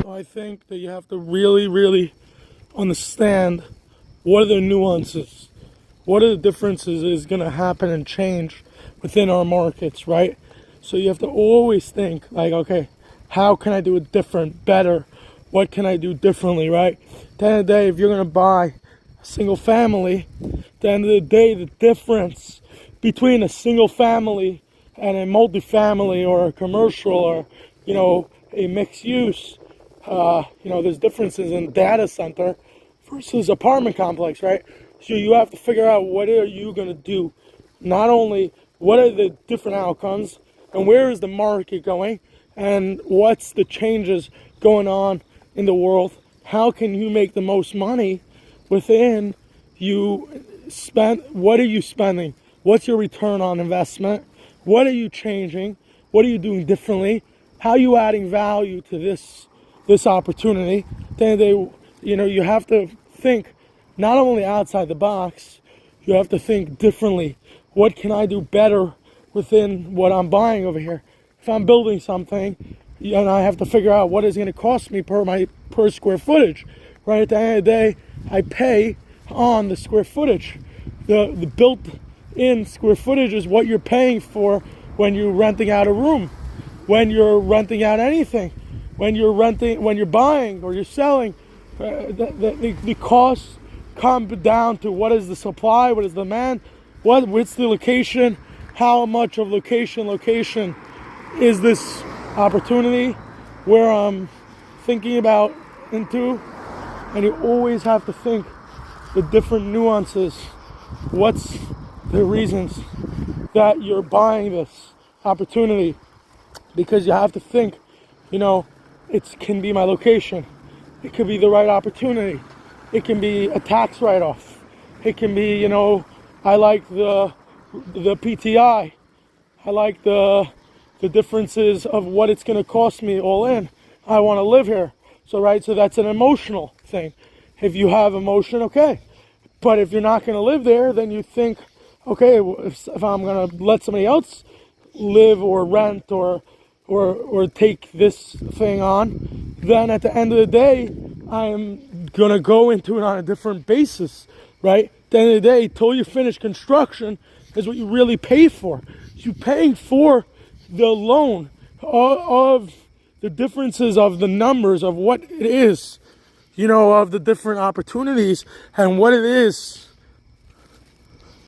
I think that you have to really, really understand what are the nuances, what are the differences is going to happen and change within our markets, right? So you have to always think like, okay, how can I do it different, better? What can I do differently, right? At the end of the day, if you're going to buy a single family, at the end of the day, the difference between a single family and a multifamily or a commercial or, a mixed use, there's differences in data center versus apartment complex, right? So you have to figure out what are you going to do. Not only what are the different outcomes and where is the market going and what's the changes going on in the world. How can you make the most money within you spend? What are you spending? What's your return on investment? What are you changing? What are you doing differently? How are you adding value to this opportunity? Then you have to think not only outside the box, you have to think differently. What can I do better within what I'm buying over here? If I'm building something, and I have to figure out what is going to cost me per square footage, right? At the end of the day, I pay on the square footage. The built-in square footage is what you're paying for when you're renting out a room, when you're renting out anything, when you're buying or you're selling. The costs come down to what is the supply, what is the demand, what's the location, how much of location is this opportunity where I'm thinking about into, and you always have to think the different nuances. What's the reasons that you're buying this opportunity? Because you have to think, it can be my location. It could be the right opportunity. It can be a tax write-off. It can be, I like the PTI. I like the differences of what it's going to cost me all in. I want to live here. So that's an emotional thing. If you have emotion, okay. But if you're not going to live there, then you think, okay, if I'm going to let somebody else live or rent or take this thing on, then at the end of the day, I'm going to go into it on a different basis, right? At the end of the day, till you finish construction is what you really pay for. You're paying for the loan of the differences of the numbers of what it is, of the different opportunities and what it is